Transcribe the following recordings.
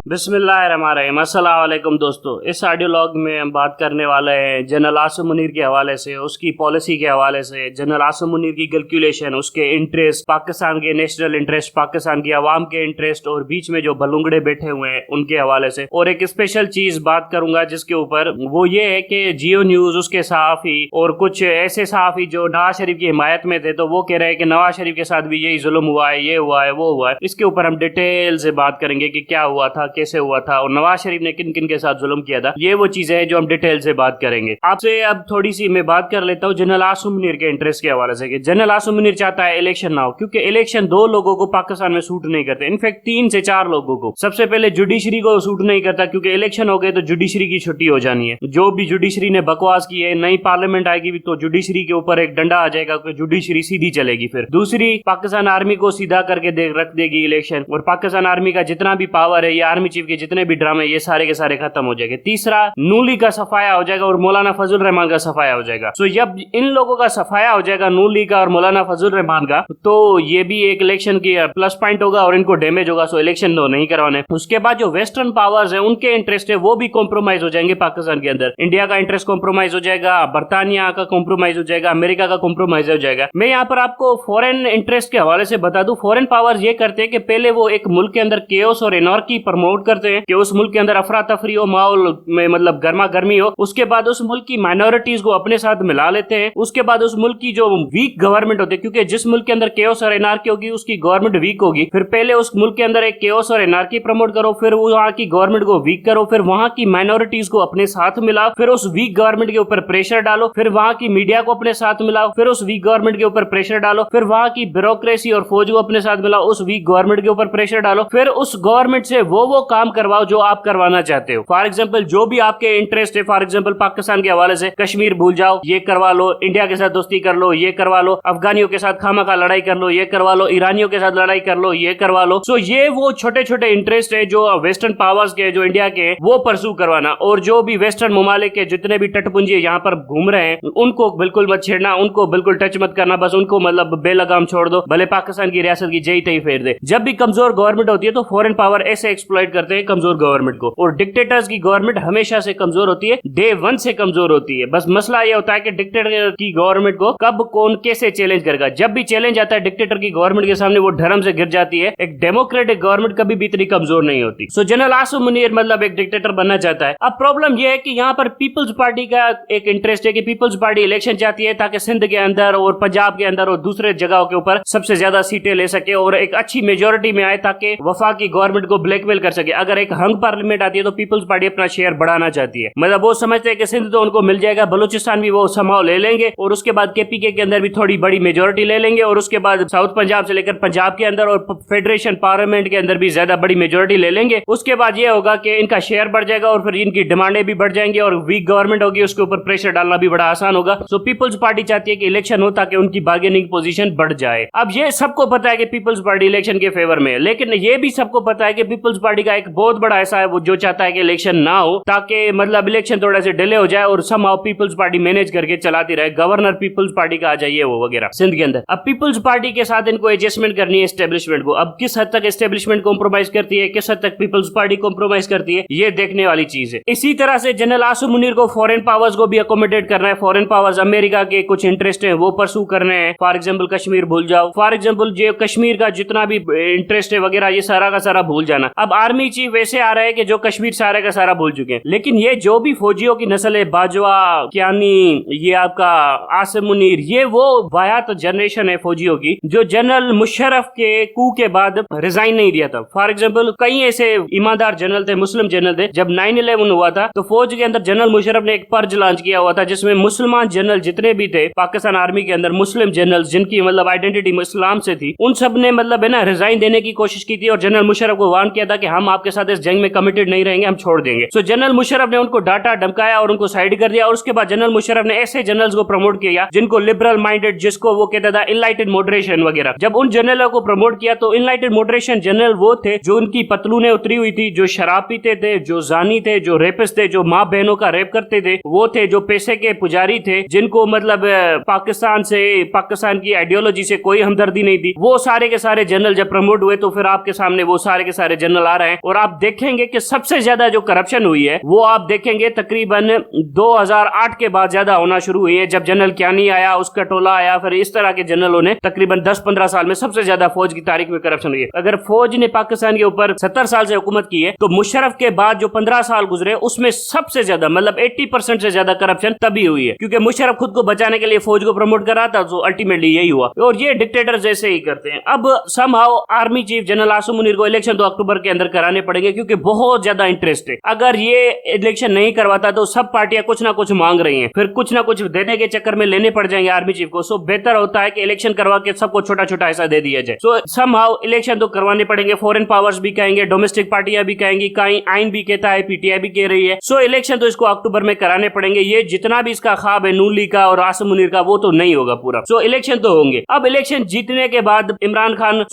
बिस्मिल्लाहिर्रहमानिर्रहीम। अस्सलाम वालेकुम दोस्तों, इस ऑडियो लॉग में हम बात करने वाले हैं जनरल आसिम मुनीर के हवाले से, उसकी पॉलिसी के हवाले से, जनरल आसिम मुनीर की कैलकुलेशन, उसके इंटरेस्ट, पाकिस्तान के नेशनल इंटरेस्ट, पाकिस्तान की आवाम के इंटरेस्ट और बीच में जो बलुंगड़े बैठे हुए हैं उनके हवाले से। और एक स्पेशल चीज बात करूंगा जिसके ऊपर, वो ये है कि जियो न्यूज उसके सहाफी और कुछ ऐसे सहाफी जो नवाज शरीफ की हिमायत में थे, तो वो कह रहे हैं कि नवाज शरीफ के साथ भी यही जुल्म हुआ है, ये हुआ है, वो हुआ है। इसके ऊपर हम डिटेल से बात करेंगे कि क्या हुआ था, कैसे हुआ था और नवाज शरीफ ने किन किन के साथ जुल्म किया था। ये वो चीजें हैं जो हम डिटेल से बात करेंगे। आपसे अब थोड़ी सी मैं बात कर लेता हूँ जनरल आसिम मुनीर के इंटरेस्ट के हवाले से कि जनरल आसिम मुनीर चाहता है इलेक्शन ना हो, क्योंकि इलेक्शन दो लोगों को पाकिस्तान में सूट नहीं करते, इनफैक्ट 3 से 4 लोगों को। सबसे पहले जुडिशरी को सूट नहीं करता, क्योंकि इलेक्शन हो गए तो जुडिशरी की छुट्टी हो जानी है। जो भी जुडिशरी ने बकवास की है, नई पार्लियामेंट आएगी तो जुडिशरी के ऊपर एक डंडा आ जाएगा, जुडिशरी सीधी चलेगी। फिर दूसरी, पाकिस्तान आर्मी को सीधा करके रख देगी इलेक्शन, और पाकिस्तान आर्मी का जितना भी पावर है, ये आर्मी चीफ के जितने भी ड्रामे, ये सारे के सारे खत्म हो जाएंगे। तीसरा, नूली का सफाया हो जाएगा और मौलाना फजल रहमान का सफाया हो जाएगा। तो जब इन लोगों का सफाया हो जाएगा, नूली का और मौलाना फजल रहमान का, तो ये भी एक इलेक्शन की प्लस पॉइंट होगा और इनको डैमेज होगा। सो इलेक्शन तो नहीं करवाने। उसके बाद जो वेस्टर्न पावर्स है, उनके इंटरेस्ट है वो भी कॉम्प्रोमाइज हो जाएंगे पाकिस्तान के अंदर। इंडिया का इंटरेस्ट कॉम्प्रोमाइज हो जाएगा, बर्तानिया का कॉम्प्रोमाइज हो जाएगा, अमेरिका का कॉम्प्रोमाइज हो जाएगा। मैं यहाँ पर आपको फॉरेन इंटरेस्ट के हवाले से बता दूं, फॉरेन पावर्स ये करते हैं कि पहले वो एक मुल्क के अंदर केओस और एनार्की प्रमोट करते हैं कि उस मुल्क के अंदर अफरा तफरी हो, माहौल में मतलब गर्मा गर्मी हो। उसके बाद उस मुल्क की माइनॉरिटीज को अपने साथ मिला लेते हैं। उसके बाद उस मुल्क की जो वीक गवर्नमेंट होती है, क्योंकि जिस मुल्क के अंदर केओस और एनार्की होगी उसकी गवर्नमेंट वीक होगी, फिर पहले उस मुल्क के अंदर एक केओस और एनार्की प्रमोट करो, फिर वहां की गवर्नमेंट को वीक करो, फिर वहां की माइनॉरिटीज को अपने साथ मिलाओ, फिर उस वीक गवर्नमेंट के ऊपर प्रेशर डालो, फिर वहां की मीडिया को अपने साथ मिलाओ, फिर उस वीक गवर्नमेंट के ऊपर प्रेशर डालो, फिर वहां की ब्यूरोक्रेसी और फौज को अपने साथ मिलाओ, उस वीक गवर्नमेंट के ऊपर प्रेशर डालो, फिर उस गवर्नमेंट से वो काम करवाओ जो आप करवाना चाहते हो। फॉर एग्जाम्पल, जो भी आपके इंटरेस्ट है, फॉर एग्जाम्पल पाकिस्तान के हवाले से कश्मीर भूल जाओ, ये करवा लो, इंडिया के साथ दोस्ती कर लो, ये करवा लो, अफगानियों के साथ खामखा लड़ाई कर लो, ये करवा लो, ईरानियों के साथ लड़ाई कर लो, ये करवा लो। सो ये वो छोटे छोटे इंटरेस्ट है जो वेस्टर्न पावर्स के, जो इंडिया के, वो परसू करवाना। और जो भी वेस्टर्न ममालिक के जितने भी तटपुंजी यहाँ पर घूम रहे हैं, उनको बिल्कुल मत छेड़ना, उनको बिल्कुल टच मत करना, बस उनको मतलब बेलगाम छोड़ दो, भले पाकिस्तान की रियासत की जई तई फेर दे। जब भी कमजोर गवर्नमेंट होती है तो फॉरेन पावर ऐसे एक्सप्लॉइट करते हैं कमजोर गवर्नमेंट को, और डिक्टेटर्स की गवर्नमेंट हमेशा से कमजोर होती है, डे 1 से कमजोर होती है। बस मसला यह होता है कि डिक्टेटर की गवर्नमेंट को कब कौन कैसे चैलेंज करेगा। जब भी चैलेंज आता है डिक्टेटर की गवर्नमेंट के सामने, वो धर्म से गिर जाती है। एक डेमोक्रेटिक गवर्नमेंट कभी भी इतनी कमजोर नहीं होती। सो जनरल आसिम मुनीर मतलब एक डिक्टेटर बनना चाहता है। अब प्रॉब्लम यह है कि यहाँ पर पीपल्स पार्टी का एक इंटरेस्ट है कि पीपल्स पार्टी इलेक्शन चाहती है ताकि सिंध के अंदर और पंजाब के अंदर और दूसरे जगहों के ऊपर सबसे ज्यादा सीटें ले सके और एक अच्छी मेजोरिटी में आए, ताकि वफाकी गवर्नमेंट को ब्लैकमेल कर सके। अगर एक हंग पार्लियामेंट आती है तो पीपल्स पार्टी अपना शेयर बढ़ाना चाहती है। मतलब वो समझते हैं कि सिंध तो उनको मिल जाएगा, बलूचिस्तान भी वो समाव ले लेंगे, और उसके बाद केपीके के अंदर भी थोड़ी बड़ी मेजोरिटी ले लेंगे, और उसके बाद साउथ पंजाब से लेकर पंजाब के अंदर और फेडरेशन पार्लियामेंट के अंदर भी ज्यादा बड़ी मेजोरिटी ले लेंगे। उसके बाद ये होगा कि इनका शेयर बढ़ जाएगा और फिर इनकी डिमांडें भी बढ़ जाएंगी, और वीक गवर्नमेंट होगी, उसके ऊपर प्रेशर डालना भी बड़ा आसान होगा। सो पीपल्स पार्टी चाहती है कि इलेक्शन हो ताकि उनकी बार्गेनिंग पोजीशन बढ़ जाए। अब ये सबको पता है कि पीपल्स पार्टी इलेक्शन के फेवर में है, लेकिन ये भी सबको पता है कि पीपल्स पार्टी का एक बहुत बड़ा ऐसा है वो जो चाहता है कि इलेक्शन ना हो, ताकि मतलब इलेक्शन थोड़ा सा डिले हो जाए और समहाउ पीपल्स पार्टी मैनेज करके चलाती रहे। गवर्नर पीपल्स पार्टी का आ जाइए वो वगैरह सिंध के अंदर। अब पीपल्स पार्टी के साथ इनको एडजस्टमेंट करनी है एस्टेब्लिशमेंट को। अब किस हद तक एस्टेब्लिशमेंट कॉम्प्रोमाइज करती है, किस हद तक पीपल्स पार्टी कॉम्प्रोमाइज करती है, ये देखने वाली चीज है। इसी तरह से जनरल आसिम मुनीर को फॉरेन पावर्स को भी अकोमोडेट करना है। फॉरेन पावर्स अमेरिका के कुछ इंटरेस्ट है वो परसू करने हैं। फॉर एग्जाम्पल कश्मीर भूल जाओ, फॉर एग्जाम्पल जो कश्मीर का जितना भी इंटरेस्ट है वगैरह, ये सारा का सारा भूल जाना। अब आर्मी चीफ वैसे आ रहा है कि जो कश्मीर सारा का सारा भूल चुके हैं, लेकिन ये जो भी फौजियों की नस्ल है, बाजवा, कियानी, ये आपका आसिम मुनीर, ये वो वायात जनरेशन है फौजियों की जो जनरल मुशर्रफ के कू के बाद रिजाइन नहीं दिया था। फॉर एग्जाम्पल कई ऐसे ईमानदार जनरल थे, मुस्लिम जनरल थे। जब 9/11 हुआ था तो फौज के अंदर जनरल मुशर्रफ ने एक पर्ज लॉन्च किया हुआ था, जिसमें मुसलमान जनरल जितने भी थे पाकिस्तान आर्मी के अंदर, मुस्लिम जनरल जिनकी मतलब आइडेंटिटी इस्लाम से थी, उन सब ने मतलब है ना रिजाइन देने की कोशिश की थी, और जनरल मुशर्रफ को वार्न किया था कि हम आपके साथ इस जंग में कमिटेड नहीं रहेंगे, हम छोड़ देंगे। सो जनरल मुशर्रफ ने उनको डांटा धमकाया और उनको साइड कर दिया, और उसके बाद जनरल मुशर्रफ ने ऐसे जनरल्स को प्रमोट किया जिनको लिबरल माइंडेड, जिसको वो कहता था इनलाइटेड मॉडरेशन वगैरह। जब उन जनरलों को प्रमोट किया तो इनलाइटेड मॉडरेशन जनरल वो थे जो उनकी पतलूने उतरी हुई थी, जो शराब पीते थे, जो जानी थे, जो रेपिस्ट थे, जो माँ बहनों का रेप करते थे, वो थे जो पैसे के पुजारी थे, जिनको मतलब पाकिस्तान से, पाकिस्तान की आइडियोलॉजी से कोई हमदर्दी नहीं थी। वो सारे के सारे जनरल जब प्रमोट हुए तो फिर आपके सामने वो सारे के सारे जनरल आ रहे हैं और आप देखेंगे कि सबसे ज्यादा जो करप्शन हुई है वो आप देखेंगे तकरीबन 2008 के बाद ज्यादा होना शुरू हुई है, जब जनरल क्यानी आया, उसका टोला आया, फिर इस तरह के जनरलों ने तकरीबन 10-15 साल में सबसे ज्यादा फौज की तारीख में करप्शन हुई है। अगर फौज ने पाकिस्तान के ऊपर 70 साल से हुकूमत की है तो मुशर्रफ के बाद जो 15 साल गुजरे उसमें सबसे ज्यादा मतलब 80% से ज्यादा करप्शन तभी हुई है, क्योंकि मुशर्रफ खुद को बचाने के लिए फौज को प्रमोट कर रहा था, तो अल्टीमेटली यही हुआ। और ये डिक्टेटर जैसे ही करते हैं। अब somehow army chief general Asim Munir को इलेक्शन तो अक्टूबर के अंदर कराने पड़ेंगे, क्योंकि बहुत ज्यादा इंटरेस्ट है। अगर ये इलेक्शन नहीं करवाता तो सब पार्टियां कुछ ना कुछ मांग रही हैं, फिर कुछ ना कुछ देने के चक्कर में लेने पड़ जाएंगे आर्मी चीफ को। सो बेहतर होता है कि इलेक्शन करवा के सबको छोटा छोटा ऐसा दे दिया जाए। सो समहाउ इलेक्शन तो करवाने पड़ेंगे। फॉरेन पावर्स भी कहेंगे, डोमेस्टिक पार्टियां भी कहेंगी, कहीं आइन भी कहता है, पीटीआई भी कह रही है। सो इलेक्शन तो इसको अक्टूबर में कराने पड़ेंगे। ये जितना भी इसका ख्वाब है नून लीग का और आसिम मुनीर का, वो तो नहीं होगा पूरा। सो इलेक्शन तो होंगे। अब इलेक्शन जीतने के बाद इमरान खान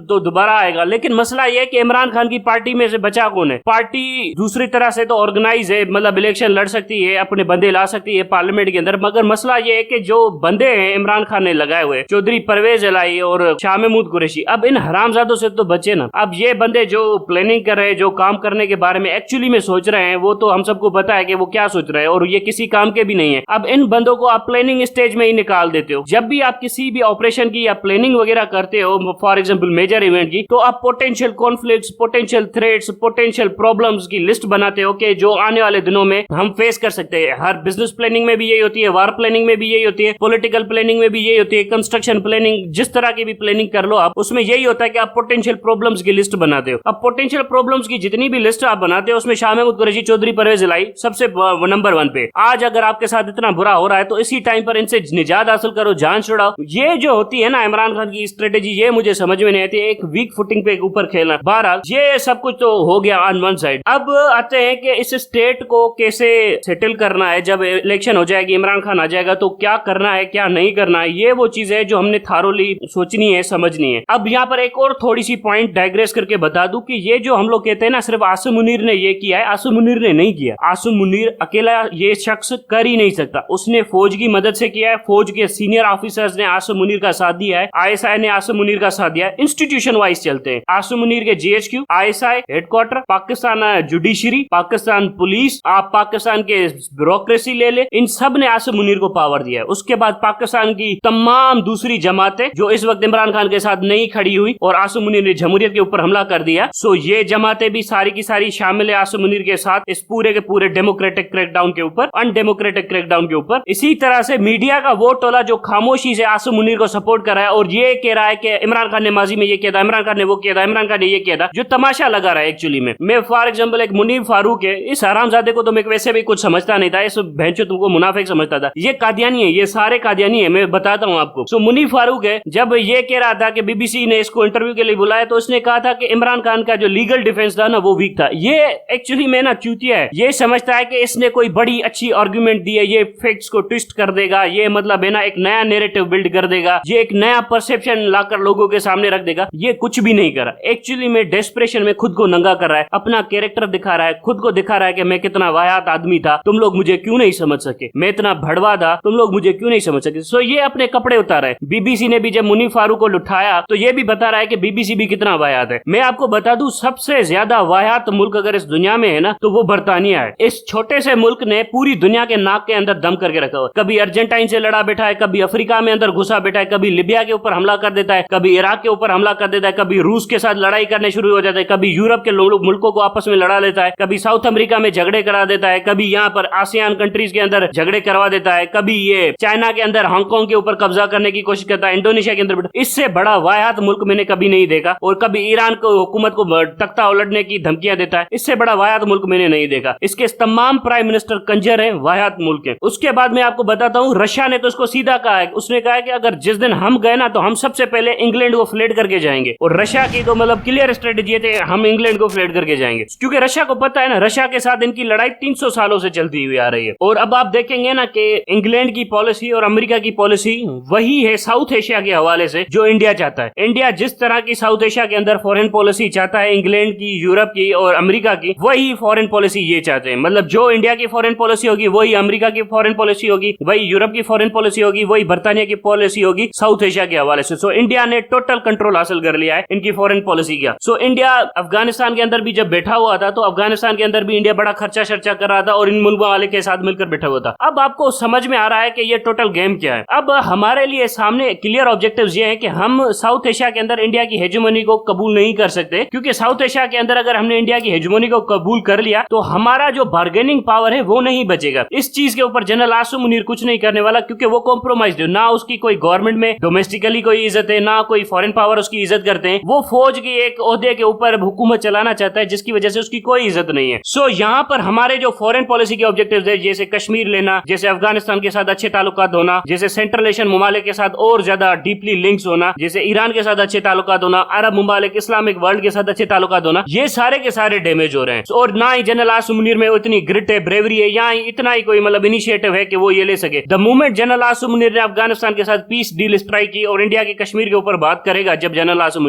तो दोबारा आएगा, लेकिन मसला यह है कि इमरान खान की पार्टी में से बचा कौन है? पार्टी दूसरी तरह से तो ऑर्गेनाइज है, मतलब इलेक्शन लड़ सकती है, अपने बंदे ला सकती है पार्लियामेंट के अंदर, मगर मसला यह है कि जो बंदे हैं इमरान खान ने लगाए हुए, चौधरी परवेज इलाही और शाह महमूद कुरैशी, अब इन हरामजादों से तो बचे ना। अब ये बंदे जो प्लानिंग कर रहे हैं, जो काम करने के बारे में एक्चुअली में सोच रहे हैं, वो तो हम सबको पता है कि वो क्या सोच रहे हैं, और ये किसी काम के भी नहीं है। अब इन बंदों को आप प्लानिंग स्टेज में ही निकाल देते हो। जब भी आप किसी भी ऑपरेशन की या प्लानिंग वगैरह करते हो, फॉर एग्जांपल मेजर इवेंट की, तो आप potential conflicts, potential threats, potential problems की लिस्ट बनाते हो कि जो आने वाले दिनों में हम फेस कर सकते हैं। हर बिजनेस प्लानिंग में भी यही होती है, वार प्लानिंग में भी यही होती है, पॉलिटिकल प्लानिंग में भी यही होती है, कंस्ट्रक्शन प्लानिंग, जिस तरह की भी प्लानिंग कर लो आप, उसमें यही होता है कि आप पोटेंशियल प्रॉब्लम्स की लिस्ट बनाते हो। अब पोटेंशियल प्रॉब्लम्स की जितनी भी लिस्ट आप बनाते हो उसमें शाह महमूद कुरैशी, चौधरी परवेज इलाही सबसे नंबर 1 पे। आज अगर आपके साथ इतना बुरा हो रहा है तो इसी टाइम पर इनसे निजात हासिल करो, जान छुड़ाओ। ये जो होती है ना इमरान खान की स्ट्रेटेजी, ये मुझे समझ में नहीं आती। एक वीक फुटिंग पे ऊपर खेलना। बहरहाल ये सब कुछ तो हो गया ऑन वन साइड। अब आते हैं कि इस स्टेट को कैसे सेटल करना है। जब इलेक्शन हो जाएगी, इमरान खान आ जाएगा, तो क्या करना है, क्या नहीं करना है, ये वो चीज है जो हमने थारोली सोचनी है, समझनी है। अब यहाँ पर एक और थोड़ी सी पॉइंट डाइग्रेस करके बता दूं कि ये जो हम लोग कहते हैं ना सिर्फ आसिम मुनीर ने ये किया है, आसिम मुनीर ने नहीं किया। आसिम मुनीर अकेला ये शख्स कर ही नहीं सकता। उसने फौज की मदद से किया है, फौज के सीनियर ऑफिसर्स ने आसिम मुनीर का साथ दिया है, आईएसआई ने आसिम मुनीर का साथ दिया है। इंस्टीट्यूशन वाइज चलते हैं। आसिम मुनीर के GHQ, ISI headquarter, Pakistan judiciary, Pakistan police, आप पाकिस्तान के ब्यूरोक्रेसी ले ले, इन सब ने आसिम मुनीर को पावर दिया है। उसके बाद पाकिस्तान की तमाम दूसरी जमातें जो इस वक्त इमरान खान के साथ नहीं खड़ी हुई और आसिम मुनीर ने जमहूरियत के ऊपर हमला कर दिया, सो ये जमातें भी सारी की सारी शामिल है आसिम मुनीर के साथ इस पूरे के पूरे डेमोक्रेटिक क्रैकडाउन के ऊपर, अनडेमोक्रेटिक क्रैकडाउन के ऊपर। इसी तरह से मीडिया का वो टोला जो खामोशी से आसिम मुनीर को सपोर्ट कर रहा है और ये कह रहा है कि इमरान खान ने माजी में ये किया था, इमरान खान ने वो किया था, इमरान खान ने ये किया था, जो तमाशा लगा रहा है एक्चुअली में। मैं फॉर एग्जांपल एक मुनीर फारूक है, इस हरामजादे को तो मैं वैसे भी कुछ समझता नहीं था, इस भैंचो तुमको मुनाफिक समझता था। ये कादियानी है, ये सारे कादियानी है, मैं बताता हूँ आपको। सो मुनीर फारूक है, जब ये कह रहा था कि बीबीसी ने इसको इंटरव्यू के लिए बुलाया तो उसने कहा था कि इमरान खान का जो लीगल डिफेंस था ना वो वीक था। ये एक्चुअली में ना चूतिया है, ये समझता है कि इसने कोई बड़ी अच्छी आर्गुमेंट दी है, ये फैक्ट्स को ट्विस्ट कर देगा, ये मतलब है ना एक नया नैरेटिव बिल्ड कर देगा, ये एक नया परसेप्शन लाकर लोगों के सामने रख देगा। ये कुछ भी नहीं करा। एक्चुअली में डेस्परेशन में खुद को नंगा कर रहा है, अपना कैरेक्टर दिखा रहा है, खुद को दिखा रहा है कि मैं कितना वाहियात आदमी था, तुम लोग मुझे क्यों नहीं समझ सके, मैं इतना भड़वा था, तुम लोग मुझे क्यों नहीं समझ सके। सो ये अपने कपड़े उतारा है। बीबीसी ने भी जब मुनीर फारूक को उठाया तो ये भी बता रहा है कि बीबीसी भी कितना वाहियात है। मैं आपको बता दूं सबसे ज्यादा वाहियात मुल्क अगर इस दुनिया में है ना तो वो बर्तानिया है। इस छोटे से मुल्क ने पूरी दुनिया के नाक के अंदर दम करके रखा हुआ। कभी अर्जेंटाइन से लड़ा बैठा है, कभी अफ्रीका में अंदर घुसा बैठा है, कभी लिबिया के ऊपर हमला कर देता है, कभी इराक के ऊपर हमला कर देता है, कभी रूस के साथ लड़ाई करने शुरू हो जाता है, कभी यूरोप के मुल्कों को आपस में लड़ा लेता है, कभी साउथ अमेरिका में झगड़े करा देता है, कभी यहाँ पर आसियान कंट्रीज के अंदर झगड़े करवा देता है, कभी ये चाइना के अंदर हांगकांग के ऊपर कब्जा करने की कोशिश करता है, इंडोनेशिया के अंदर। इससे बड़ा वाहियात मुल्क मैंने कभी नहीं देखा। और कभी ईरान को हुकूमत को तख्ता उलटने की धमकियां देता है, इससे बड़ा वाहियात मुल्क मैंने नहीं देखा। इसके तमाम प्राइम मिनिस्टर कंजर है, वाहियात मुल्क है। उसके बाद मैं आपको बताता हूँ, रशिया ने तो उसको सीधा कहा है, उसने कहा है कि अगर जिस दिन हम गए ना तो हम सबसे पहले इंग्लैंड को फ्लेट करके जाएंगे। और रशिया की तो मतलब क्लियर स्ट्रेटेजी थे, हम इंग्लैंड को फ्लेट करके जाएंगे, क्योंकि रशिया को पता है ना रशिया के साथ इनकी लड़ाई 300 सालों से चलती हुई आ रही है। और अब आप देखेंगे ना कि इंग्लैंड की पॉलिसी और अमेरिका की पॉलिसी वही है साउथ एशिया के हवाले से जो इंडिया चाहता है। इंडिया जिस तरह की साउथ एशिया के अंदर फॉरेन पॉलिसी चाहता है, इंग्लैंड की, यूरोप की और अमेरिका की, वही फॉरेन पॉलिसी ये चाहते हैं। मतलब जो इंडिया की फॉरेन पॉलिसी होगी वही अमेरिका की फॉरेन पॉलिसी होगी, वही यूरोप की फॉरेन पॉलिसी होगी, वही बर्तानिया की पॉलिसी होगी साउथ एशिया के हवाले से। सो इंडिया ने टोटल कंट्रोल हासिल कर लिया है इनकी फॉरेन पॉलिसी का। सो इंडिया इंडिया अफगानिस्तान के अंदर भी जब बैठा हुआ था तो अफगानिस्तान के अंदर भी इंडिया बड़ा खर्चा शर्चा कर रहा था और इन मुल्कों वाले के साथ मिलकर बैठा हुआ था। अब आपको समझ में आ रहा है कि ये टोटल गेम क्या है। अब हमारे लिए सामने क्लियर ऑब्जेक्टिव्स ये हैं कि हम साउथ एशिया के अंदर इंडिया की हेजेमोनी को कबूल नहीं कर सकते, क्योंकि साउथ एशिया के अंदर अगर हमने इंडिया की हेजेमोनी को कबूल कर लिया तो हमारा जो बार्गेनिंग पावर है वो नहीं बचेगा। इस चीज के ऊपर जनरल आसिम मुनीर कुछ नहीं करने वाला, क्योंकि वो कॉम्प्रोमाइज है, ना उसकी कोई गवर्नमेंट में डोमेस्टिकली कोई इज्जत है, ना कोई फॉरेन पावर उसकी इज्जत करते हैं। वो फौज की एक ओहदे के ऊपर हुकूमत चलाना चाहता है जिसकी वजह से उसकी कोई इज्जत नहीं है। सो यहाँ पर हमारे जो फॉरेन पॉलिसी के ऑब्जेक्टिव्स है, जैसे कश्मीर लेना, जैसे अफगानिस्तान के साथ अच्छे ताल्लुकात होना, जैसे सेंट्रल एशियन ममालिक के साथ और ज्यादा डीपली लिंक्स होना, जैसे ईरान के साथ अच्छे ताल्लुकात होना, अरब ममालिक इस्लामिक वर्ल्ड के साथ अच्छे ताल्लुकात होना, ये सारे के सारे डैमेज हो रहे हैं। और ना ही जनरल आसिम मुनीर में इतनी ग्रिट है, ब्रेवरी है, या इतना ही कोई मतलब इनिशिएटिव है कि वो ये ले सके। The moment general Asim Munir ने अफगानिस्तान के साथ पीस डील स्ट्राइक की और इंडिया के कश्मीर के ऊपर बात करेगा, जब जनरल आसिम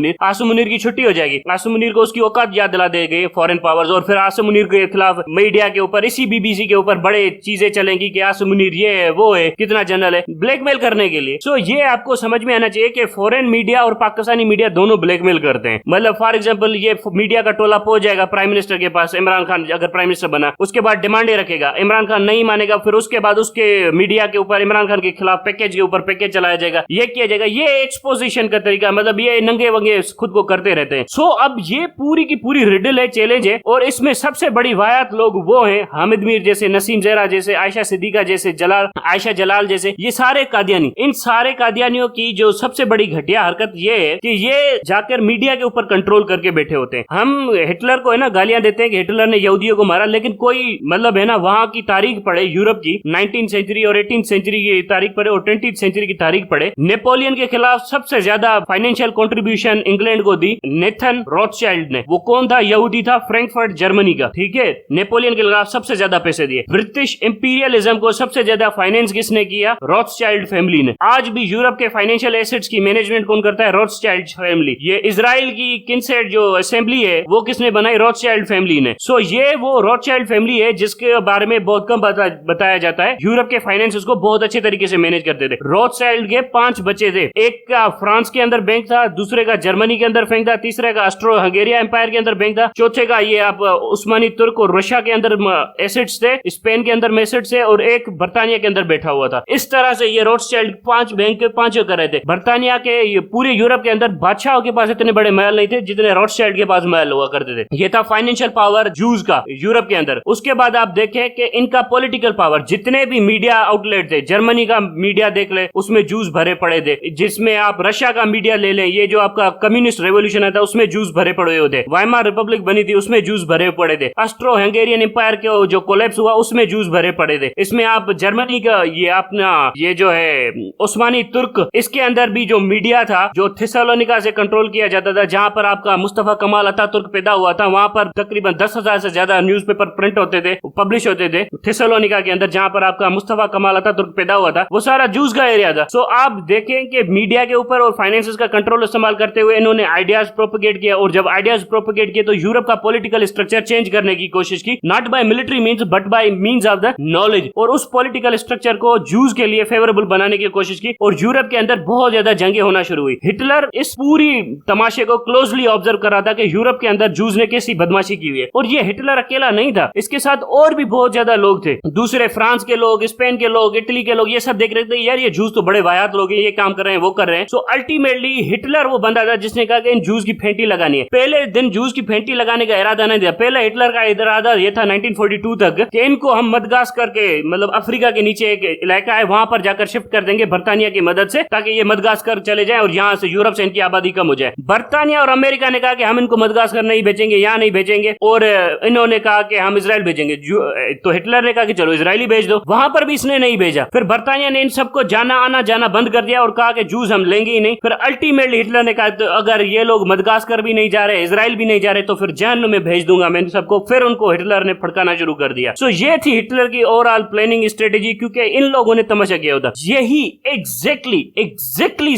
मुनीर की छुट्टी हो जाएगी, आसिम मुनीर को उसकी औकात याद दिला देंगे फॉरेन पावर्स, और फिर आसिम मुनीर के खिलाफ मीडिया के ऊपर, इसी बीबीसी के ऊपर बड़े चीजें चलेंगी कि आसिम मुनीर ये है वो है, कितना जनरल है, ब्लैकमेल करने के लिए। सो ये आपको समझ में आना चाहिए कि फॉरेन मीडिया और पाकिस्तानी मीडिया दोनों ब्लैकमेल करते हैं। मतलब फॉर एग्जांपल ये मीडिया का टोला पहुंच जाएगा प्राइम मिनिस्टर के पास, इमरान खान अगर प्राइम मिनिस्टर बना, उसके बाद डिमांडें रखेगा, इमरान खान नहीं मानेगा, फिर उसके बाद उसके मीडिया के ऊपर इमरान खान के खिलाफ पैकेज के ऊपर पैकेज चलाया जाएगा, ये किया जाएगा। ये एक्सपोजिशन का तरीका, मतलब ये नंगे वंगे खुद को करते रहते हैं। सो अब ये पूरी की पूरी रिडल है, चैलेंज है, और इसमें सबसे बड़ी वायत लोग वो हैं हामिद मीर जैसे, नसीम ज़हरा जैसे, आयशा सिद्दीका जैसे, आयशा जलाल जैसे, ये सारे कादियानी। इन सारे कादियानियों की जो सबसे बड़ी घटिया हरकत ये है कि ये जाकर मीडिया के ऊपर कंट्रोल करके बैठे होते हैं। हम हिटलर को है ना गालियां देते हैं कि हिटलर ने यहूदियों को मारा, लेकिन कोई मतलब है ना वहां की तारीख पढ़े, यूरोप की 19th सेंचुरी और 18th सेंचुरी की तारीख पढ़े और 20th सेंचुरी की तारीख पढ़े। नेपोलियन के खिलाफ सबसे ज्यादा फाइनेंशियल कंट्रीब्यूशन इंग्लैंड को दी नेथन रॉथस्चाइल्ड ने। वो कौन था? यहूदी था, फ्रैंकफर्ट जर्मनी का। ठीक है, नेपोलियन के खिलाफ सबसे ज्यादा पैसे दिए। ब्रिटिश इंपीरियलिज्म को सबसे ज्यादा फाइनेंस किसने किया? रॉथस्चाइल्ड फैमिली ने। आज भी यूरोप के फाइनेंशियल एसेट्स की मैनेजमेंट कौन करता है? Rothschild family. ये इजराइल की किनसेट जो असेंबली है वो किसने बनाई? रॉथस्चाइल्ड फैमिली ने। सो ये वो रॉथस्चाइल्ड फैमिली है जिसके बारे में बहुत कम बताया जाता है। यूरोप के फाइनेंस को बहुत अच्छे तरीके से मैनेज करते थे। रॉथस्चाइल्ड के 5 बच्चे थे। एक का फ्रांस के अंदर बैंक था, दूसरे का जर्मनी के अंदर बैंक था, तीसरे का ऑस्ट्रो हंगेरिया एम्पायर के अंदर बैंक था, चौथे का ये आप उस्मानी तुर्क और रशिया के अंदर एसेट्स थे, स्पेन के अंदर एसेट्स थे, और एक बर्तानिया के अंदर बैठा हुआ था। इस तरह से ये रॉथस्चाइल्ड 5 बैंक के 5 कर रहे थे। बर्तानिया के ये पूरे यूरोप के अंदर बादशाहों के पास इतने बड़े महल नहीं थे जितने रॉथस्चाइल्ड के पास महल हुआ करते थे। ये था फाइनेंशियल पावर जूस का यूरोप के अंदर। उसके बाद आप देखें कि इनका पॉलिटिकल पावर, जितने भी मीडिया आउटलेट थे, जर्मनी का मीडिया देख ले उसमें जूस भरे पड़े थे, जिसमें आप रशिया का मीडिया ले लें, ये जो आपका कम्युनिस्ट रेवोल्यूशन था उसमें जूस भरे पड़े हुए थे, वाइमार रिपब्लिक बनी थी उसमें जूस भरे पड़े थे, ऑस्ट्रो हंगेरियन एम्पायर के जो कोलैप्स हुआ उसमें जूस भरे पड़े थे। इसमें आप जर्मनी का ये अपना ये जो है उस्मानी तुर्क, इसके अंदर भी जो मीडिया था जो थिस्सलोनिका से कंट्रोल किया जाता था, जहां पर आपका मुस्तफा कमाल अतातुर्क पैदा हुआ था, वहां पर तकरीबन 10,000 से ज्यादा न्यूज़पेपर प्रिंट होते थे, पब्लिश होते थे थिस्सलोनिका के अंदर, जहां पर आपका मुस्तफा कमाल अतातुर्क पैदा हुआ था, वो सारा जूस का एरिया था। सो आप देखें कि मीडिया के ऊपर और फाइनेंसेस का कंट्रोल इस्तेमाल करते हुए इन्होंने आइडियाज प्रोपेगेट किया, और जब आइडियाज प्रोपेगेट किए तो यूरोप का पॉलिटिकल स्ट्रक्चर चेंज करने की कोशिश की, not by military means but by means of the knowledge, और उस पॉलिटिकल स्ट्रक्चर को जूस के लिए फेवरेबल बनाने की कोशिश की, और यूरोप के अंदर बहुत ज्यादा जंगें होना शुरू हुई। हिटलर इस पूरी तमाशे को क्लोजली ऑब्जर्व कर रहा था कि यूरोप के अंदर जूस ने कैसी बदमाशी की हुई है, और ये हिटलर अकेला नहीं था, इसके साथ और भी बहुत ज्यादा लोग थे, दूसरे फ्रांस के लोग, स्पेन के लोग, इटली के लोग, ये सब देख रहे थे यार ये जूस तो बड़े वायात लोग हैं, ये काम कर रहे हैं वो कर रहे हैं। सो अल्टीमेटली हिटलर वो बंदा था जिसने कहा कि इन जूस की फेंटी लगानी है। पहले दिन जूस की फेंटी लगाने का इरादा नहीं था, पहले हिटलर का इरादा ये था 1942 तक कि इनको हम मदगास्कर के मतलब अफ्रीका के नीचे एक इलाका है वहां पर जाकर शिफ्ट कर देंगे बर्तानिया की मदद से, ताकि ये मदगास्कर चले जाए और यहाँ से यूरोप से इनकी आबादी कम हो जाए। बर्तानिया और अमेरिका ने कहा कि हम इनको मदगास्कर नहीं भेजेंगे, यहाँ नहीं भेजेंगे, और इन्होंने कहा कि हम इजराइल भेजेंगे। तो हिटलर ने कहा कि चलो इजराइली भेज दो, वहां पर भी इसने नहीं भेजा। फिर बर्तानिया ने इन सबको जाना आना जाना बंद कर दिया और कहा कि जूस हम लेंगे ही नहीं। फिर अल्टीमेटली हिटलर ने कहा तो अगर ये लोग मदगास्कर भी नहीं जा रहे, इजराइल भी नहीं जा रहे, तो फिर जहन्नुम में भेज दूंगा मैं इन सबको। फिर उनको हिटलर ने फड़काना शुरू कर दिया। सो ये थी हिटलर की ओवरऑल प्लानिंग स्ट्रेटेजी, क्योंकि इन लोगों ने तमाशा किया होता। यही एग्जैक्टली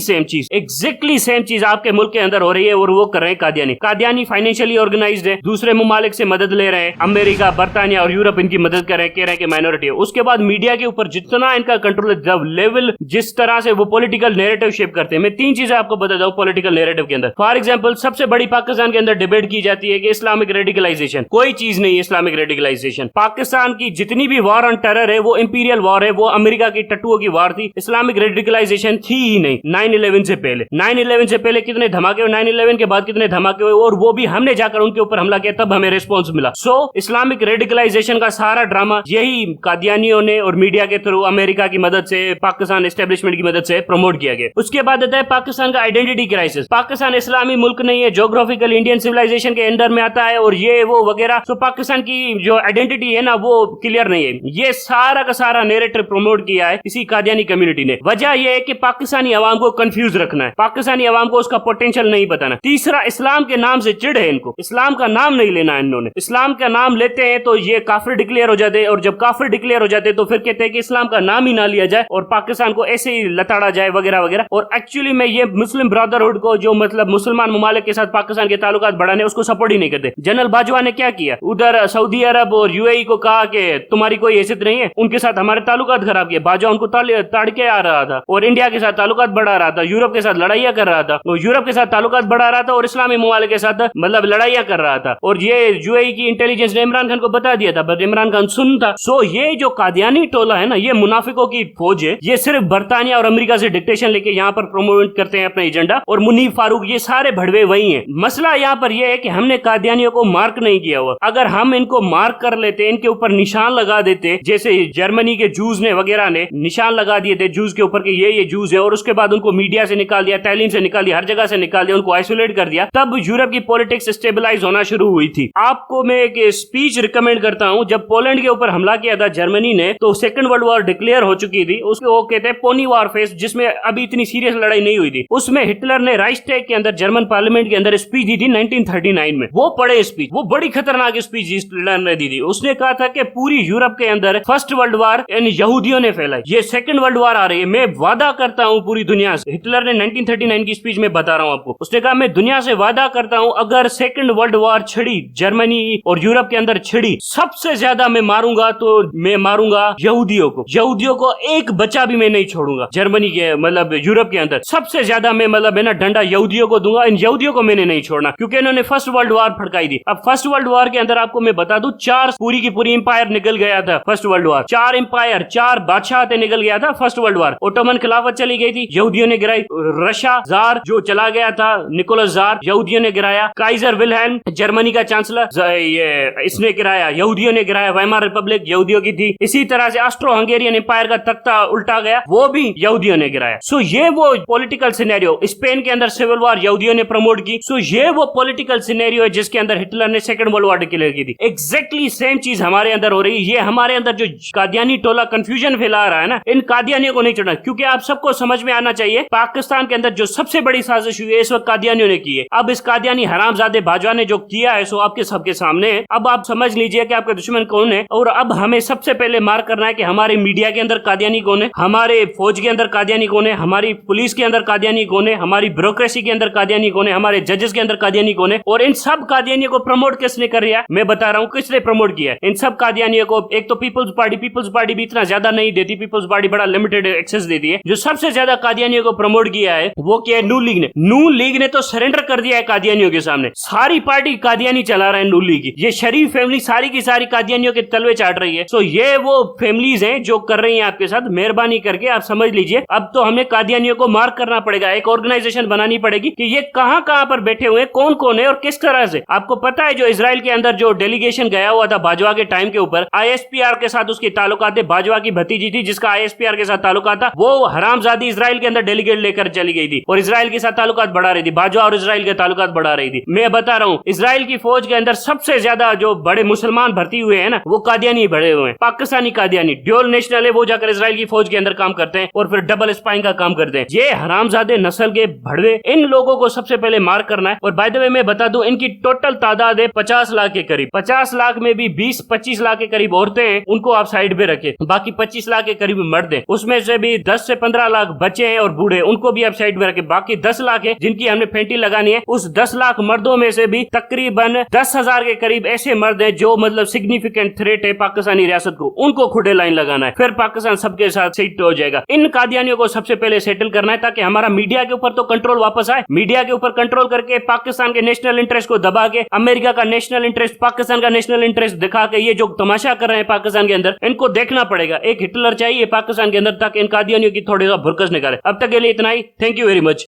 सेम चीज आपके मुल्क के अंदर हो रही है, और वो कर रहे हैं कादियानी फाइनेंशियली ऑर्गेनाइज्ड है, दूसरे ममालिक से मदद ले रहे हैं, अमेरिका, बर्तानिया और यूरोप इनकी मदद कर रहे हैं, कह रहे हैं कि माइनॉरिटी है। उसके बाद मीडिया के ऊपर जितना इनका कंट्रोल है, जब लेवल जिस तरह से वो पॉलिटिकल नैरेटिव शेप करते हैं। मैं 3 चीजें आपको बता दूं पॉलिटिकल नैरेटिव के अंदर। फॉर एग्जांपल सबसे बड़ी पाकिस्तान के अंदर डिबेट की जाती है कि इस्लामिक रेडिकलाइजेशन, कोई चीज नहीं है इस्लामिक रेडिकलाइजेशन। पाकिस्तान की जितनी भी वॉर ऑन टेरर है वो इंपीरियल वॉर है, वो अमेरिका की टट्टुओं की वॉर थी, इस्लामिक रेडिकलाइजेशन थी ही नहीं। 9/11 से पहले, 9/11 से पहले कितने धमाके हुए, 9/11 के बाद कितने धमाके हुए, और वो भी हमने जाकर उनके ऊपर हमला किया, तब हमें रिस्पॉन्स मिला। सो इस्लामिक रेडिकलाइजेशन का सारा ड्रामा यही कादियानियों ने और मीडिया के थ्रू अमेरिका की मदद से, पाकिस्तान एस्टेब्लिशमेंट की मदद से प्रमोट किया गया। उसके बाद आता है पाकिस्तान का आइडेंटिटी क्राइसिस। पाकिस्तान इस्लामी मुल्क नहीं है, ज्योग्राफिकल इंडियन सिविलाइजेशन के अंडर में आता है और ये वो वगैरह। तो पाकिस्तान की जो आइडेंटिटी है ना वो क्लियर नहीं है। ये सारा का सारा नैरेटिव प्रमोट किया है इसी कादियानी कम्युनिटी ने। वजह यह है कि पाकिस्तानी अवाम को कंफ्यूज रखना है, पाकिस्तानी अवाम को उसका पोटेंशियल नहीं बताना। तीसरा, इस्लाम के नाम से चिढ़ है इनको, इस्लाम का नाम नहीं लेना है इन्होंने। इस्लाम का नाम लेते हैं तो ये काफिर डिक्लेयर हो जाते हैं, और जब काफिर डिक्लेयर हो जाते हैं तो फिर कहते हैं कि इस्लाम का नाम ही ना लिया जाए और पाकिस्तान को ऐसे ही लताड़ा जाए वगैरह वगैरह। और एक्चुअली में ये मुस्लिम ब्रदरहुड को, जो मतलब मुसलमान ममालिक के साथ पाकिस्तान के ताल्लुकात बढ़ाने, उसको सपोर्ट ही नहीं करते। जनरल बाजवा ने क्या किया, उधर सऊदी अरब और यूएई को कहा कि तुम्हारी कोई हैसियत नहीं है, उनके साथ हमारे ताल्लुकात खराब किए। बाजवा उनको ताड़ के आ रहा था और इंडिया के साथ ताल्लुकात बढ़ा रहा था, यूरोप के साथ लड़ाइयां कर रहा था, वो यूरोप के साथ ताल्लुकात बढ़ा रहा था और इस्लामी ममालिक के साथ मतलब लड़ाइयां कर रहा था। और ये यूएई की इंटेलिजेंस ने इमरान खान को बता दिया था, बट इमरान खान सुनता। सो ये जो कादियानी टोला है ना, ये मुनाफिकों की फौज है, ये सिर्फ बरतानिया और अमेरिका से डिक्टेशन लेके यहाँ पर प्रमोट करते हैं अपना एजेंडा। और मुनीफ फारूक, ये सारे भड़वे वही हैं। मसला यहाँ पर यह है कि हमने कादियानियों को मार्क नहीं किया हुआ। अगर हम इनको मार्क कर लेते, इनके ऊपर निशान लगा देते, जैसे जर्मनी के जूस ने वगैरह ने निशान लगा दिए थे जूस के ऊपर कि ये जूस है, और उसके बाद उनको मीडिया से निकाल दिया, तालीम से निकाल दिया, हर जगह से निकाल दिया, उनको आइसोलेट कर दिया, तब यूरोप की पॉलिटिक्स स्टेबलाइज होना शुरू हुई थी। आपको मैं एक स्पीच रिकमेंड करता हूं, जब पोलैंड के ऊपर हमला किया था जर्मनी ने, तो सेकंड वर्ल्ड वॉर डिक्लेयर हो चुकी थी। उसको वो कहते हैं पोनी वॉर फेस, जिसमें अभी इतनी सीरियस लड़ाई नहीं हुई थी। उसमें हिटलर ने राइक्सटैग के अंदर, जर्मन पार्लियामेंट के अंदर स्पीच दी थी 1939 में। वो पढ़े स्पीच, वो बड़ी खतरनाक स्पीच हिटलर ने दी थी। उसने कहा था कि पूरी यूरोप के अंदर फर्स्ट वर्ल्ड वॉर इन यहूदियों ने फैलाई, ये सेकंड वर्ल्ड वॉर आ रही है, मैं वादा करता हूं पूरी दुनिया से। हिटलर ने 1939 की स्पीच में बता रहा हूं आपको, उसने कहा मैं दुनिया से वादा करता हूं, अगर सेकंड वर्ल्ड वॉर छिड़ी जर्मनी और यूरोप के अंदर छिड़ी, सबसे ज्यादा मैं मारूंगा तो मैं मारूंगा यहूदियों को। यहूदियों को एक बच्चा भी मैं नहीं छोड़ूंगा जर्मनी के मतलब यूरोप के अंदर। सबसे ज्यादा मैं मतलब है ना डंडा यहूदियों को दूंगा, इन यहूदियों को मैंने नहीं छोड़ना, क्योंकि इन्होंने फर्स्ट वर्ल्ड वॉर फड़काई थी। अब फर्स्ट वर्ल्ड वॉर के अंदर आपको मैं बता दूं, 4 पूरी की पूरी इंपायर निकल गया था फर्स्ट वर्ल्ड वॉर। 4 इंपायर, 4 बादशाह निकल गया था फर्स्ट वर्ल्ड वॉर। ओटोमन खिलाफत चली गई थी, यहूदियों ने गिराई। रशिया जार जो चला गया था, निकोलस जार, यहूदियों ने गिराया। काइजर विल्हेल्म जर्मनी का चांसलर, ये इसने गिराया, यहूदियों ने गिराया। वाइमार रिपब्लिक यहूदियों की थी। इसी तरह से ऑस्ट्रो हंगेरियन एम्पायर का तख्ता उल्टा गया, वो भी यहूदियों ने गिराया। सो ये वो पॉलिटिकल सिनेरियो, स्पेन के अंदर सिविल वॉर यहूदियों ने प्रमोट की। सो ये वो पॉलिटिकल सिनेरियो है जिसके अंदर हिटलर ने सेकंड वर्ल्ड वॉर डिक्लेयर की थी। एग्जैक्टली सेम चीज हमारे अंदर हो रही है। ये हमारे अंदर जो कादियानी टोला कंफ्यूजन फैला रहा है ना, इन कादियानियों को नहीं छोड़ना, क्योंकि आप सबको समझ में आना चाहिए पाकिस्तान के अंदर जो सबसे बड़ी साजिश हुई है इस वक्त कादियानियों ने की है। अब इस कादियानी हरामजादे बाजवा ने जो किया है सो आपके सबके सामने है। अब आप समझ लीजिए कि आपका दुश्मन कौन है, और अब हमें सबसे पहले मार्क करना है कि हमारे मीडिया के अंदर कादियानी कौन है, हमारे फौज के अंदर कादियानी कौन है, हमारी पुलिस के अंदर कादियानी कौन है, हमारी ब्यूरोक्रेसी के अंदर कादियानी कौन है, हमारे जजेस के अंदर कादियानी कौन है। और इन सब कादियानियों को प्रमोट किसने कर रहा है, मैं बता रहा हूं किसने प्रमोट किया है इन सब कादियानियों को। एक तो पीपल्स पार्टी भी इतना ज्यादा नहीं देती, पीपल्स पार्टी बड़ा लिमिटेड एक्सेस देती है। जो सबसे ज्यादा कादियानियों को प्रमोट किया है वो क्या है, नून लीग ने। नून लीग ने तो सरेंडर कर दिया है कादियानियों के सामने। सारी पार्टी कादियानी चला रहा है नून लीग की। ये शरीफ फैमिली सारी की सारी कादियानियों के तलवे चाट रही है। सो ये वो फैमिलीज हैं जो कर रही हैं आपके साथ। मेहरबानी करके आप समझ लीजिए, अब तो हमें कादियानियों को मार्क करना पड़ेगा, एक ऑर्गेनाइजेशन बनानी पड़ेगी कि ये कहां कहां पर बैठे हुए, कौन कौन है और किस तरह से। आपको पता है जो इजराइल के अंदर जो डेलीगेशन गया हुआ था बाजवा के टाइम के ऊपर, आईएसपीआर के साथ उसके ताल्लुकात थे। बाजवा की भतीजी थी जिसका आईएसपीआर के साथ ताल्लुकात था, वो हरामजादी इजराइल के अंदर डेलीगेट लेकर चली गई थी और इजराइल के साथ ताल्लुकात बढ़ा रही थी। बाजवा और इजराइल के ताल्लुकात बढ़ा रही थी। मैं बता रहा हूं, इजराइल की फौज के अंदर सबसे ज्यादा जो बड़े मुसलमान भर्ती हुए हैं ना, वो कादियानी भरे हुए हैं, पाकिस्तानी कादियानी। ड्यूल नेशनल है, वो जाकर इजराइल की फौज के अंदर काम करते हैं और फिर डबल स्पाइंग का काम करते हैं। ये हरामजादे नस्ल के भड़वे, इन लोगों को सबसे पहले मार करना है। और बाय द वे मैं बता दूं, इनकी टोटल तादाद है 50 लाख के करीब। 50 लाख में भी 20-25 लाख के करीब औरतें हैं, उनको आप साइड पे रखें। बाकी 25 लाख के करीब मर्द हैं, उसमें से भी 10 से 15 लाख बच्चे हैं और बूढ़े, उनको भी आप साइड पे रखें। बाकी 10 लाख है जिनकी हमने फेंटी लगानी है। उस 10 लाख मर्दों में से भी तकरीबन 10,000 के करीब ऐसे मर्द हैं जो मतलब सिग्निफिकेंट थ्रेट है पाकिस्तानी रियासत को, उनको खुदे लाइन लगाना है, फिर पाकिस्तान सबके साथ सेट हो जाएगा। इन कादियानियों को सबसे पहले सेटल करना है ताकि हमारा मीडिया के ऊपर तो कंट्रोल वापस आए। मीडिया के ऊपर कंट्रोल करके पाकिस्तान के नेशनल इंटरेस्ट को दबा के, अमेरिका का नेशनल इंटरेस्ट, पाकिस्तान का नेशनल इंटरेस्ट दिखा के ये जो तमाशा कर रहे हैं पाकिस्तान के अंदर, इनको देखना पड़ेगा। एक हिटलर चाहिए पाकिस्तान के अंदर ताकि इन कादियानियों की थोड़ी सा भुरकस निकाले। अब तक के लिए इतना ही। Thank you very much.